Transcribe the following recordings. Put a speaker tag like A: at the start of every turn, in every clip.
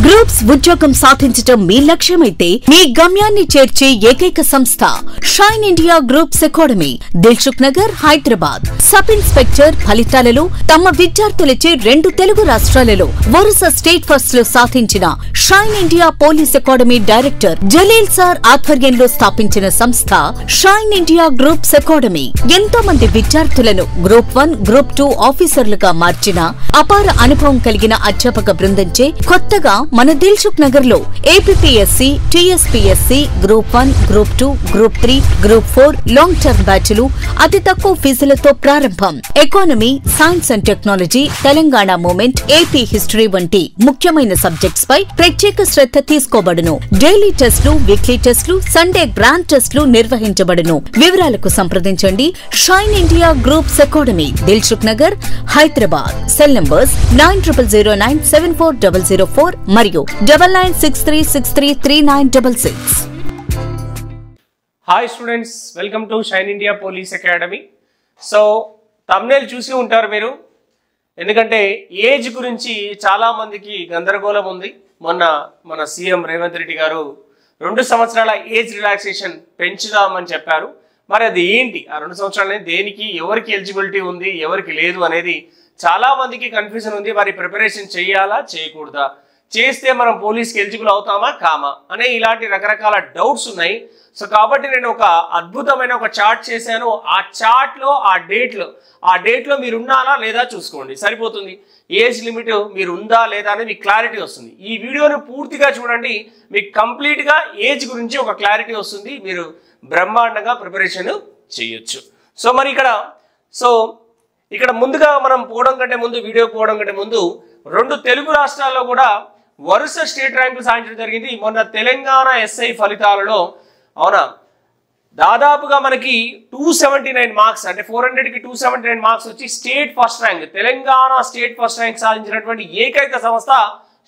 A: Groups ఉద్యోగం సాధించటం మీ లక్ష్యమైతే మీ గమ్యాన్ని చేర్చే ఏకైక సంస్థ shine India groups academy, Dilsukh Nagar, Hyderabad. Sub inspector ఫలితాలలో తమ విద్యార్థులచే 2 తెలుగు రాష్ట్రాలలో వరుస స్టేట్ ఫస్ట్ లో సాధించిన Shine India police Academy director Jaleel sir ఆధ్వర్యంలో స్థాపించిన సంస్థ షైన్ ఇండియా గ్రూప్స్ అకాడమీ ఎంతో మంది విద్యార్థులను గ్రూప్ 1, గ్రూప్ 2 ఆఫీసర్లుగా మార్చిన అపార అనుభవం కలిగిన అధ్యాపక బృందంచే కొత్తగా మన దిల్సుఖ్ నగర్ లో APSC, TSPSC, group 1, group 2, group 3, group 4 long term బ్యాచ్లు అతి తక్కువ ఫీజులతో ప్రారంభం. Economy, science and technology, Telangana movement, AP history వంటి ముఖ్యమైన సబ్జెక్ట్స్ పై ప్రత్యేక శ్రద్ధ తీసుకోబడును. డైలీ టెస్టులు, వీక్లీ టెస్టులు, సండే గ్రాండ్ టెస్టులు నిర్వహించబడును. వివరాలకు సంప్రదించండి Shine India groups academy, Dilsukh Nagar, Hyderabad. Cell numbers 9009740004 మరియు 9963633966.
B: Hi students, welcome to Shine India police academy. So thumbnail చూసి ఉంటారు మీరు, ఎందుకంటే ఏజ్ గురించి చాలా మందికి గందరగోళం ఉంది. మొన్న మన సీఎం రేవంత్ రెడ్డి గారు 2 సంవత్సరాల ఏజ్ రిలాక్సేషన్ పెంచుదామని చెప్పారు. మరి అది ఏంటి, ఆ 2 సంవత్సరాలు దేనికి, ఎవరికి ఎలిజిబిలిటీ ఉంది, ఎవరికి లేదు అనేది చాలా మందికి కన్ఫ్యూజన్ ఉంది. మరి ప్రిపరేషన్ చేయాలా, చేయకూడదా, చేస్తే మనం పోలీస్కి ఎలిజిబుల్ అవుతామా కామా అనే ఇలాంటి రకరకాల డౌట్స్ ఉన్నాయి. సో కాబట్టి నేను ఒక అద్భుతమైన ఒక చార్ట్ చేశాను. ఆ చార్ట్లో ఆ డేట్లో మీరు ఉన్నారా లేదా చూసుకోండి, సరిపోతుంది. ఏజ్ లిమిట్ మీరు ఉందా లేదా అనేది మీకు క్లారిటీ వస్తుంది. ఈ వీడియోని పూర్తిగా చూడండి, మీకు కంప్లీట్గా ఏజ్ గురించి ఒక క్లారిటీ వస్తుంది. మీరు బ్రహ్మాండంగా ప్రిపరేషన్ చేయొచ్చు. సో మరి ఇక్కడ ముందుగా మనం వీడియో పోవడం కంటే ముందు 2 తెలుగు రాష్ట్రాల్లో కూడా వరుస స్టేట్ ర్యాంకులు సాధించడం జరిగింది. మొన్న తెలంగాణ ఎస్ఐ ఫలితాలలో అవునా దాదాపుగా మనకి 279 మార్క్స్, అంటే 400కి 279 మార్క్స్ వచ్చి state first rank, Telangana state first rank సాధించినటువంటి ఏకైక సంస్థ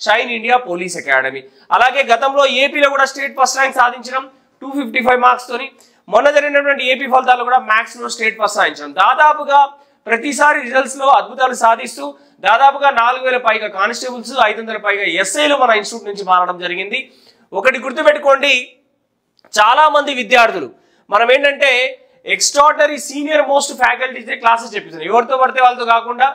B: షైన్ ఇండియా పోలీస్ అకాడమీ. అలాగే గతంలో ఏపీలో కూడా స్టేట్ ఫస్ట్ ర్యాంక్ సాధించడం 255 మార్క్స్ తోని. మొన్న జరిగినటువంటి ఏపీ ఫలితాలు కూడా మ్యాథ్స్ లో స్టేట్ ఫస్ట్ సాధించడం. దాదాపుగా ప్రతిసారి రిజల్ట్స్ లో అద్భుతాలు సాధిస్తూ దాదాపుగా 4000 పైగా కానిస్టేబుల్స్, 500 పైగా ఎస్ఐలు మన ఇన్స్టిట్యూట్ నుంచి మారడం జరిగింది. ఒకటి గుర్తుపెట్టుకోండి, చాలా మంది విద్యార్థులు మనం ఏంటంటే ఎక్స్ట్రాడినరీ సీనియర్ మోస్ట్ ఫ్యాకల్టీసే క్లాసెస్ చెప్పిస్తున్నాం. ఎవరితో పడితే వాళ్ళతో కాకుండా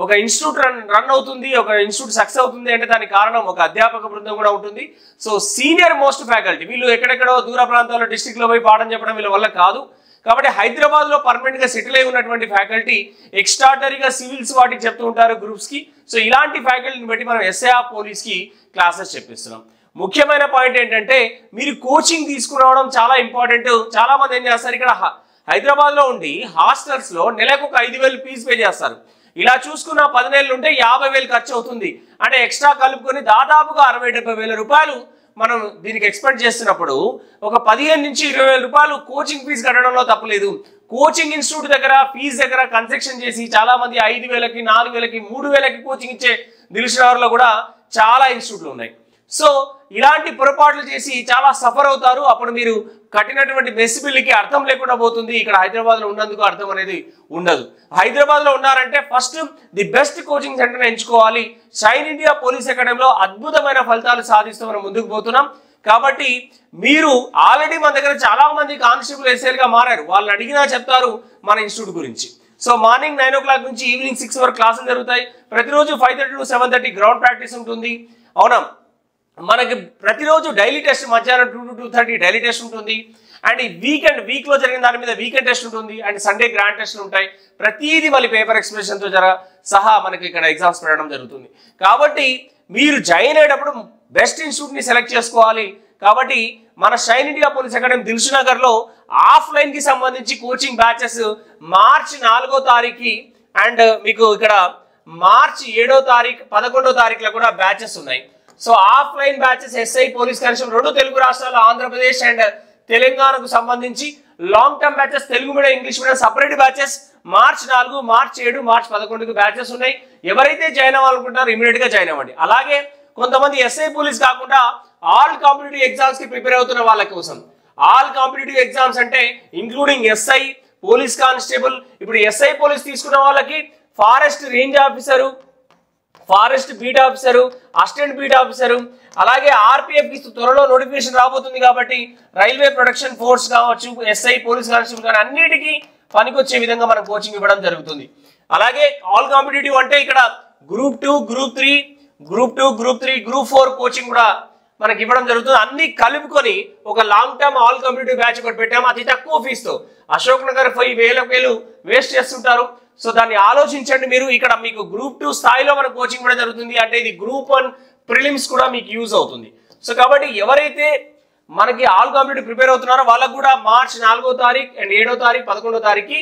B: ఒక ఇన్స్టిట్యూట్ రన్ అవుతుంది, ఒక ఇన్స్టిట్యూట్ సక్సెస్ అవుతుంది అంటే దానికి కారణం ఒక అధ్యాపక బృందం కూడా ఉంటుంది. సో సీనియర్ మోస్ట్ ఫ్యాకల్టీ వీళ్ళు ఎక్కడెక్కడో దూర ప్రాంతాల్లో డిస్ట్రిక్ట్లో పోయి పాఠం చెప్పడం వీళ్ళ వల్ల కాదు. కాబట్టి హైదరాబాద్ లో పర్మనెంట్ గా సెటిల్ అయి ఉన్నటువంటి ఫ్యాకల్టీ ఎక్స్ట్రాడినరీగా సివిల్స్ వాటికి చెప్తూ ఉంటారు గ్రూప్స్ కి. సో ఇలాంటి ఫ్యాకల్టీని బట్టి మనం ఎస్ఐఆర్ పోలీస్ కి క్లాసెస్ చెప్పిస్తున్నాం. ముఖ్యమైన పాయింట్ ఏంటంటే మీరు కోచింగ్ తీసుకురావడం చాలా ఇంపార్టెంట్. చాలా మంది ఏం చేస్తారు, ఇక్కడ హైదరాబాద్ లో ఉండి హాస్టల్స్ లో నెలకు ఒక 5000 ఫీజు పే చేస్తారు. ఇలా చూసుకున్న 10 నెలలు ఉంటే 50,000 ఖర్చు అవుతుంది. అంటే ఎక్స్ట్రా కలుపుకొని దాదాపుగా 60,000-70,000 రూపాయలు మనం దీనికి ఎక్స్పెక్ట్ చేస్తున్నప్పుడు ఒక 15,000 నుంచి 20,000 రూపాయలు కోచింగ్ ఫీజు కట్టడంలో తప్పలేదు. కోచింగ్ ఇన్స్టిట్యూట్ దగ్గర ఫీజు దగ్గర కన్సెక్షన్ చేసి చాలా మంది 5,000కి, 4,000కి, 3,000కి కోచింగ్ ఇచ్చే దిల్సుఖ్ నగర్లో కూడా చాలా ఇన్స్టిట్యూట్లు ఉన్నాయి. సో ఇలాంటి పొరపాట్లు చేసి చాలా సఫర్ అవుతారు. అప్పుడు మీరు కట్టినటువంటి మెస్ బిల్లుకి అర్థం లేకుండా పోతుంది. ఇక్కడ హైదరాబాద్ లో ఉన్నందుకు అర్థం అనేది ఉండదు. హైదరాబాద్ లో ఉన్నారంటే first the best coaching centre ఎంచుకోవాలి. షైన్ ఇండియా పోలీస్ అకాడమీలో అద్భుతమైన ఫలితాలు సాధిస్తూ మనం ముందుకు పోతున్నాం. కాబట్టి మీరు ఆల్రెడీ మన దగ్గర చాలా మంది కానిస్టేబుల్ ఎస్ఐల్ గా మారారు. వాళ్ళని అడిగినా చెప్తారు మన ఇన్స్టిట్యూట్ గురించి. సో మార్నింగ్ 9 o'clock నుంచి ఈవినింగ్ 6 వరకు క్లాసులు జరుగుతాయి. ప్రతిరోజు 5:30 to 7:30 గ్రౌండ్ ప్రాక్టీస్ ఉంటుంది. అవునా, మనకి ప్రతిరోజు డైలీ టెస్ట్ మధ్యాహ్నం 2 to 2:30 డైలీ టెస్ట్ ఉంటుంది. అండ్ ఈ వీక్ లో జరిగిన దాని మీద వీకెండ్ టెస్ట్ ఉంటుంది. అండ్ సండే గ్రాండ్ టెస్ట్లు ఉంటాయి. ప్రతిదీ మళ్ళీ పేపర్ ఎక్స్ప్రెషన్ తో సహా మనకి ఇక్కడ ఎగ్జామ్స్ పెట్టడం జరుగుతుంది. కాబట్టి మీరు జాయిన్ అయ్యేటప్పుడు బెస్ట్ ఇన్స్టిట్యూట్ ని సెలెక్ట్ చేసుకోవాలి. కాబట్టి మన shine India police academy Dilsukh Nagar లో ఆఫ్లైన్ కి సంబంధించి కోచింగ్ బ్యాచెస్ మార్చి 4వ తారీఖు అండ్ మీకు ఇక్కడ మార్చి 7వ తారీఖు, 11వ తారీఖులో కూడా బ్యాచెస్ ఉన్నాయి. So offline batches SI police constable 2 Telugu రాష్ట్రాలు ఆంధ్రప్రదేశ్ అండ్ తెలంగాణకు సంబంధించి long term batches Telugu medium, English medium separate batches March 4, March 7, March 11కు బ్యాచెస్ ఉన్నాయి. ఎవరైతే జాయిన్ అవ్వాలనుకుంటారో ఇమీడియట్ గా జాయిన్ అవ్వండి. అలాగే కొంతమంది ఎస్ఐ పోలీస్ కాకుండా ఆల్ కాంపిటేటివ్ ఎగ్జామ్స్ కి ప్రిపేర్ అవుతున్న వాళ్ళ కోసం ఆల్ కాంపిటేటివ్ ఎగ్జామ్స్ అంటే ఇంక్లూడింగ్ ఎస్ఐ, పోలీస్ కానిస్టేబుల్. ఇప్పుడు ఎస్ఐ పోలీస్ తీసుకున్న వాళ్ళకి forest range officer, forest beat officer, assistant beat officer, అలాగే ఆర్పిఎఫ్ కి త్వరలో నోటిఫికేషన్ రాబోతుంది కాబట్టి రైల్వే ప్రొటెక్షన్ ఫోర్స్ కావచ్చు, ఎస్ఐ పోలీస్ కానిస్టేబుల్ కానీ అన్నిటికీ పనికొచ్చే విధంగా మనం కోచింగ్ ఇవ్వడం జరుగుతుంది. అలాగే ఆల్ కాంపిటేటివ్ అంటే ఇక్కడ గ్రూప్ 2, గ్రూప్ 3, గ్రూప్ 4 కోచింగ్ కూడా మనకి ఇవ్వడం జరుగుతుంది. అన్ని కలుపుకొని ఒక long term all competitive batch ఒకటి పెట్టాము అతి తక్కువ ఫీజుతో. అశోక్ నగర్ పోయి వేలు వేస్ట్ చేస్తుంటారు. సో దాన్ని ఆలోచించండి మీరు. ఇక్కడ మీకు గ్రూప్ 2 స్థాయిలో మన కోచింగ్ కూడా జరుగుతుంది. అంటే ఇది గ్రూప్ 1 ప్రిలిమ్స్ కూడా మీకు యూజ్ అవుతుంది. సో కాబట్టి ఎవరైతే మనకి ఆల్ కాంపిటేటివ్ ప్రిపేర్ అవుతున్నారో వాళ్ళకు కూడా మార్చి 4వ తారీఖు అండ్ 7వ తారీఖు 11వ తారీఖు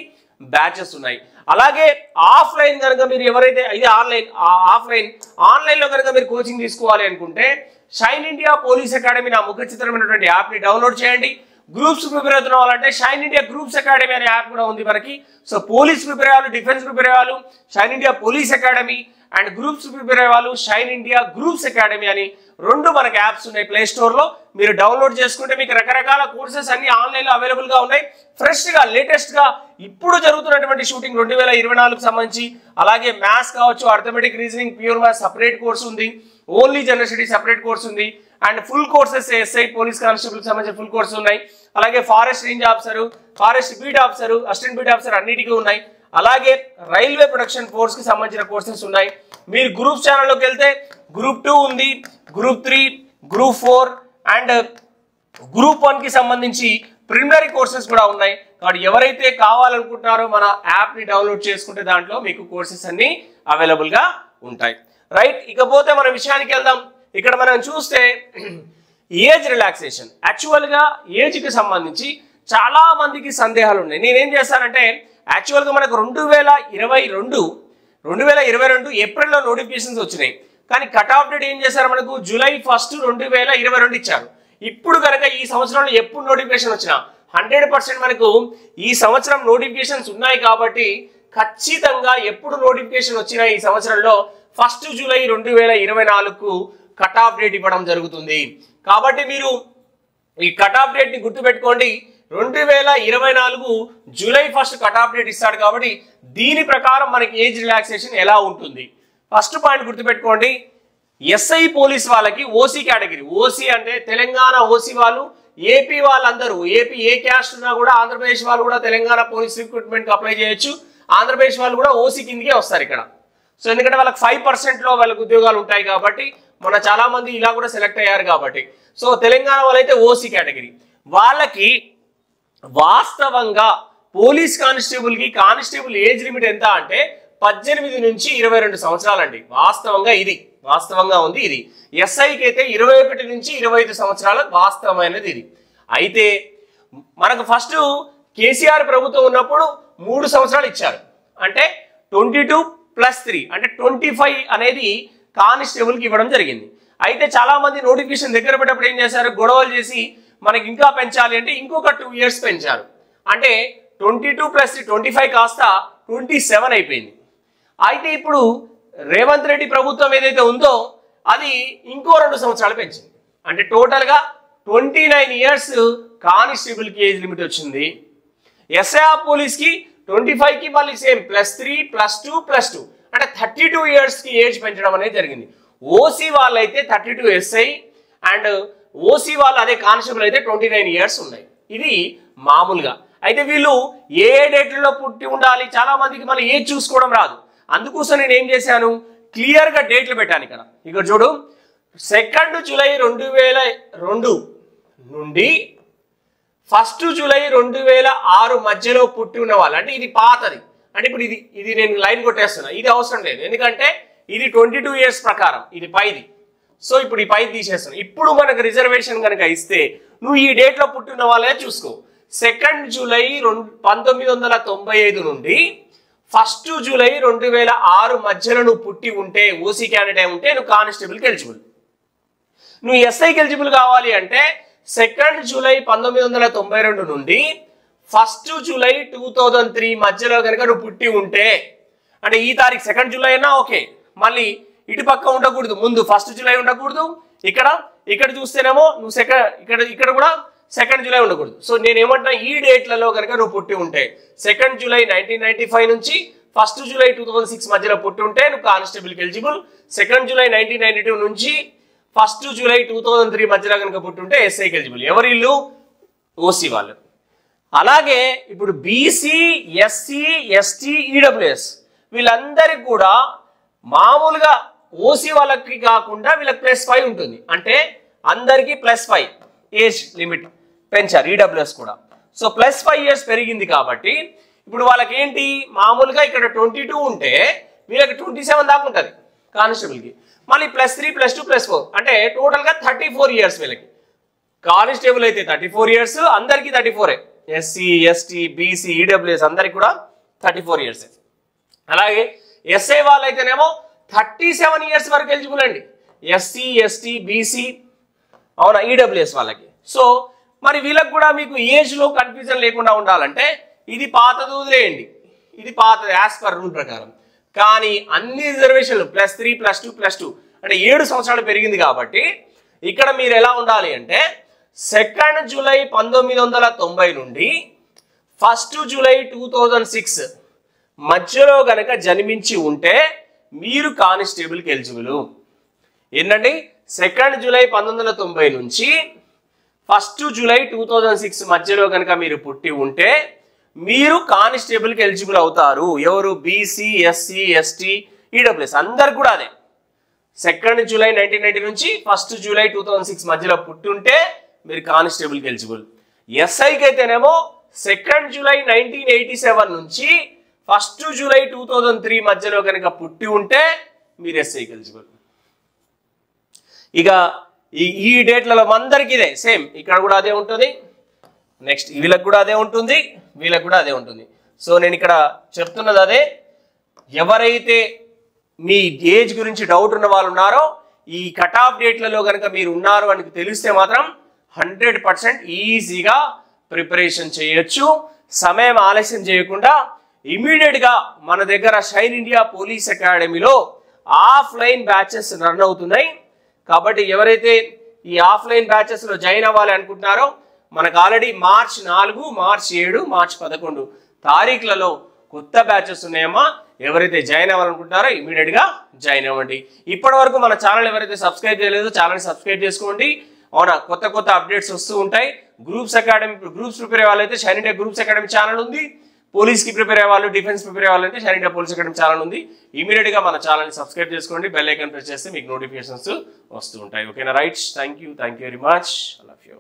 B: బ్యాచెస్ ఉన్నాయి. అలాగే ఆఫ్లైన్ కనుక మీరు ఎవరైతే ఇది ఆన్లైన్ లో కనుక మీరు కోచింగ్ తీసుకోవాలి అనుకుంటే షైన్ ఇండియా పోలీస్ అకాడమీ నా ముఖ చిత్రమైనటువంటి యాప్ ని డౌన్లోడ్ చేయండి. గ్రూప్స్ ప్రిపేర్ అవుతున్న వాళ్ళంటే షైన్ ఇండియా గ్రూప్స్ అకాడమీ అనే యాప్ కూడా ఉంది మనకి. సో పోలీస్ ప్రిపేర్ అయ్యాలి, డిఫెన్స్ ప్రిపేర్ అయ్యాలి Shine India police academy, and groups prepare అయ్యాలి షైన్ ఇండియా గ్రూప్స్ అకాడమీ అని 2 మనకి యాప్స్ ఉన్నాయి ప్లే స్టోర్ లో. మీరు డౌన్లోడ్ చేసుకుంటే మీకు రకరకాల కోర్సెస్ అన్ని ఆన్లైన్ లో అవైలబుల్ గా ఉన్నాయి. ఫ్రెష్ గా లేటెస్ట్ గా ఇప్పుడు జరుగుతున్నటువంటి షూటింగ్ 2024 సంబంధించి, అలాగే మ్యాథ్స్ కావచ్చు, arithmetic, reasoning, pure maths separate course ఉంది, only general study separate course ఉంది, and full courses SI police constable సంబంధించిన ఫుల్ కోర్స్ ఉన్నాయి. అలాగే forest range officer, forest beat officer, assistant beat officer అన్నిటికీ ఉన్నాయి. అలాగే రైల్వే ప్రొటెక్షన్ ఫోర్స్ కి సంబంధించిన కోర్సెస్ ఉన్నాయి. మీరు గ్రూప్ ఛానల్లోకి వెళ్తే గ్రూప్ 2 ఉంది, గ్రూప్ 3, గ్రూప్ 4 అండ్ గ్రూప్ 1 కి సంబంధించి ప్రిలిమినరీ కోర్సెస్ కూడా ఉన్నాయి. కాబట్టి ఎవరైతే కావాలనుకుంటున్నారో మన యాప్ ని డౌన్లోడ్ చేసుకుంటే దాంట్లో మీకు కోర్సెస్ అన్ని అవైలబుల్ గా ఉంటాయి. రైట్, ఇకపోతే మన విషయానికి వెళ్దాం. ఇక్కడ మనం చూస్తే ఏజ్ రిలాక్సేషన్. యాక్చువల్ గా ఏజ్ కి సంబంధించి చాలా మందికి సందేహాలు ఉన్నాయి. నేనేం చేస్తానంటే యాక్చువల్ గా మనకు 2022 ఏప్రిల్లో నోటిఫికేషన్స్ వచ్చినాయి. కానీ కట్ ఆఫ్ డేట్ ఏం చేశారు, మనకు జూలై 1, 2022 ఇచ్చారు. ఇప్పుడు కనుక ఈ సంవత్సరంలో ఎప్పుడు నోటిఫికేషన్ వచ్చినా 100% మనకు ఈ సంవత్సరం నోటిఫికేషన్స్ ఉన్నాయి కాబట్టి ఖచ్చితంగా ఎప్పుడు నోటిఫికేషన్ వచ్చినా ఈ సంవత్సరంలో 1 జూలై 2024కు కట్ ఆఫ్ డేట్ ఇవ్వడం జరుగుతుంది. కాబట్టి మీరు ఈ కట్ ఆఫ్ డేట్ ని గుర్తుపెట్టుకోండి. 2024 జూలై 1 కట్ ఆఫ్ డేట్ ఇస్తాడు కాబట్టి దీని ప్రకారం మనకి ఏజ్ రిలాక్సేషన్ ఎలా ఉంటుంది. ఫస్ట్ పాయింట్ గుర్తుపెట్టుకోండి, ఎస్ఐ పోలీస్ వాళ్ళకి ఓసీ కేటగిరీ. ఓసీ అంటే తెలంగాణ ఓసీ వాళ్ళు, ఏపీ వాళ్ళందరూ, ఏపీ ఏ క్యాస్ట్ ఉన్నా కూడా ఆంధ్రప్రదేశ్ వాళ్ళు కూడా తెలంగాణ పోలీస్ రిక్రూట్మెంట్ అప్లై చేయొచ్చు. ఆంధ్రప్రదేశ్ వాళ్ళు కూడా ఓసీ కిందకే వస్తారు ఇక్కడ. సో ఎందుకంటే వాళ్ళకి 5% లో వాళ్ళకి ఉద్యోగాలు ఉంటాయి కాబట్టి, మన చాలా మంది ఇలా కూడా సెలెక్ట్ అయ్యారు కాబట్టి. సో తెలంగాణ వాళ్ళైతే ఓసీ కేటగిరీ వాళ్ళకి వాస్తవంగా పోలీస్ కానిస్టేబుల్ కి కానిస్టేబుల్ ఏజ్ లిమిట్ ఎంత అంటే 18 నుంచి 22 సంవత్సరాలండి. వాస్తవంగా ఉంది ఇది. ఎస్ఐకి అయితే 21 నుంచి 25 సంవత్సరాల వాస్తవమైనది ఇది. అయితే మనకు ఫస్ట్ కేసీఆర్ ప్రభుత్వం ఉన్నప్పుడు 3 సంవత్సరాలు ఇచ్చారు. అంటే 22+3 అంటే 25 అనేది కానిస్టేబుల్ కి ఇవ్వడం జరిగింది. అయితే చాలా మంది నోటిఫికేషన్ దగ్గర పెట్టేప్పుడు ఏం చేశారు, గొడవలు చేసి మనకి ఇంకా పెంచాలి అంటే ఇంకొక 2 years పెంచారు. అంటే 22+3 25 కాస్త 27 అయిపోయింది. అయితే ఇప్పుడు రేవంత్ రెడ్డి ప్రభుత్వం ఏదైతే ఉందో అది ఇంకో 2 సంవత్సరాలు పెంచింది. అంటే టోటల్ గా 29 years కానిస్టేబుల్ కి ఏజ్ లిమిట్ వచ్చింది. ఎస్ఐఆర్ పోలీస్ కి 25 కి మళ్ళీ సేమ్ +3+2+2 అంటే 32 years కి ఏజ్ పెంచడం అనేది జరిగింది. ఓసీ వాళ్ళైతే 32 ఎస్ఐ అండ్ ఓసీ వాళ్ళు అదే కానిస్టేబుల్ అయితే 29 years ఉన్నాయి. ఇది మామూలుగా. అయితే వీళ్ళు ఏ డేట్లలో పుట్టి ఉండాలి, చాలా మందికి మళ్ళీ ఏజ్ చూసుకోవడం రాదు. అందుకోసం నేను ఏం చేశాను, క్లియర్ గా డేట్లు పెట్టాను ఇక్కడ. ఇక్కడ చూడు, 2 జూలై 2002 నుండి 1 జూలై 2006 మధ్యలో పుట్టి ఉన్న వాళ్ళు, అంటే ఇది పాతది. అంటే ఇప్పుడు ఇది నేను లైన్ కొట్టేస్తున్నా, ఇది అవసరం లేదు ఎందుకంటే ఇది 22 years ప్రకారం, ఇది పైది. సో ఇప్పుడు ఈ పైది తీసేస్తున్నా. ఇప్పుడు మనకు రిజర్వేషన్ కనుక ఇస్తే నువ్వు ఈ డేట్ లో పుట్టిన వాళ్ళే చూసుకో. 2 జూలై 1995 నుండి 1 జూలై 2006 మధ్యలో నువ్వు పుట్టి ఉంటే, ఓసీ క్యాండిడేట్ ఉంటే నువ్వు కానిస్టేబుల్కి ఎలిజిబుల్. నువ్వు ఎస్ఐకి ఎలిజిబుల్ కావాలి అంటే 2 జూలై 1992 నుండి 1 జూలై 2003 మధ్యలో కనుక నువ్వు పుట్టి ఉంటే, అంటే ఈ తారీఖు 2 జూలై అయినా ఓకే, మళ్ళీ ఇటు పక్క ఉండకూడదు, ముందు 1 జూలై ఉండకూడదు. ఇక్కడ చూస్తేనేమో నువ్వు ఇక్కడ కూడా 2 జూలై ఉండకూడదు. సో నేను ఏమంటున్నా, ఈ డేట్లలో కనుక నువ్వు పుట్టి ఉంటే 2 జూలై 1995 నుంచి 1 జూలై 2006 మధ్యలో పుట్టి ఉంటే నువ్వు కానిస్టేబుల్కి ఎలిజిబుల్. 2 జూలై 1992 నుంచి 1 జూలై 2003 మధ్యలో కనుక పుట్టి ఉంటే ఎస్ఐకి ఎలిజిబుల్. ఎవరి ఇల్లు? ఓసీ వాళ్ళు. అలాగే ఇప్పుడు బీసీ, ఎస్సీ, ఎస్టీ, ఈడబ్ల్యూఎస్ వీళ్ళందరికీ కూడా మామూలుగా ఓసీ వాళ్ళకి కాకుండా వీళ్ళకి +5 ఉంటుంది. అంటే అందరికీ +5 ఏజ్ లిమిట్ పెంచారు ఈడబ్ల్యూఎస్ కూడా. సో +5 ఇయర్స్ పెరిగింది కాబట్టి ఇప్పుడు వాళ్ళకి ఏంటి, మామూలుగా ఇక్కడ 22 ఉంటే వీళ్ళకి 27 దాకా ఉంటుంది కానిస్టేబుల్కి. మళ్ళీ +3, +2, +4 అంటే టోటల్గా 34 ఇయర్స్ వీళ్ళకి. కానిస్టేబుల్ అయితే 34 ఇయర్స్, అందరికీ 34. ఎస్సీ, ఎస్టీ, బీసీ, ఈడబ్ల్యూఎస్ అందరికి కూడా 34 ఇయర్స్. అలాగే ఎస్ఐ వాళ్ళైతేనేమో 37 ఇయర్స్ వరకు ఎలిజిబుల్ అండి. ఎస్సీ, ఎస్టీ, బీసీ, అవునా, ఈడబ్ల్యూఎస్ వాళ్ళకి. సో మరి వీళ్ళకి కూడా మీకు ఏజ్లో కన్ఫ్యూజన్ లేకుండా ఉండాలంటే ఇది పాతది వదిలేయండి, ఇది పాతది యాజ్ పర్ రూల్ ప్రకారం. కానీ అన్ని రిజర్వేషన్లు +3, +2, +2 అంటే 7 సంవత్సరాలు పెరిగింది కాబట్టి ఇక్కడ మీరు ఎలా ఉండాలి అంటే 2 జూలై 1990 నుండి 1 జూలై 2006 మధ్యలో గనక జన్మించి ఉంటే మీరు కానిస్టేబుల్కి ఎలిజిబుల్. ఏంటండి, 2 జూలై 1990 నుంచి 1 జూలై 2006 మధ్యలో కనుక మీరు పుట్టి ఉంటే మీరు కానిస్టేబుల్కి ఎలిజిబుల్ అవుతారు. ఎవరు? బీసీ, ఎస్సీ, ఎస్టీ, ఈడబ్ల్యూఎస్ అందరు కూడా అదే. 2 జూలై 1990 నుంచి 1 జూలై 2006 మధ్యలో పుట్టి ఉంటే మీరు కానిస్టేబుల్కి ఎలిజిబుల్. ఎస్ఐకి అయితేనేమో 2 జూలై 1987 నుంచి 1 జూలై 2003 మధ్యలో కనుక పుట్టి ఉంటే మీరు ఎస్ఐకి ఎలిజిబుల్. ఇక ఈ డేట్లలో అందరికీ ఇదే సేమ్, ఇక్కడ కూడా అదే ఉంటుంది. నెక్స్ట్ వీళ్ళకి కూడా అదే ఉంటుంది, వీళ్ళకి కూడా అదే ఉంటుంది. సో నేను ఇక్కడ చెప్తున్నది అదే. ఎవరైతే మీ ఏజ్ గురించి డౌట్ ఉన్న వాళ్ళు ఉన్నారో ఈ కట్ ఆఫ్ డేట్లలో కనుక మీరు ఉన్నారు అని తెలిస్తే మాత్రం 100% ఈజీగా ప్రిపరేషన్ చేయొచ్చు. సమయం ఆలస్యం చేయకుండా ఇమీడియట్గా మన దగ్గర షైన్ ఇండియా పోలీస్ అకాడమీలో ఆఫ్లైన్ బ్యాచెస్ రన్ అవుతున్నాయి. కాబట్టి ఎవరైతే ఈ ఆఫ్లైన్ బ్యాచెస్లో జాయిన్ అవ్వాలి అనుకుంటున్నారో మనకు ఆల్రెడీ మార్చి 4, మార్చి 7, మార్చి 11 తారీఖులలో కొత్త బ్యాచెస్ ఉన్నాయమ్మా. ఎవరైతే జాయిన్ అవ్వాలనుకుంటారో ఇమీడియట్గా జాయిన్ అవ్వండి. ఇప్పటి వరకు మన ఛానల్ ఎవరైతే సబ్స్క్రైబ్ చేయలేదో ఛానల్ సబ్స్క్రైబ్ చేసుకోండి. అవునా, కొత్త కొత్త అప్డేట్స్ వస్తూ ఉంటాయి. గ్రూప్స్ అకాడమీ, గ్రూప్స్ ప్రిపేర్ అయ్యే వాళ్ళైతే shine India groups academy channel ఉంది. పోలీస్కి ప్రిపేర్ అయ్యే వాళ్ళు, డిఫెన్స్ ప్రిపేర్ అయ్యే వాళ్ళైతే shine India police academy channel ఉంది. ఇమీడియట్గా మన ఛానల్ని సబ్స్క్రైబ్ చేసుకోండి, బెల్ ఐకాన్ ప్రెస్ చేస్తే మీకు నోటిఫికేషన్స్ వస్తూ ఉంటాయి. ఓకేనా, right. Thank you very much. I love you.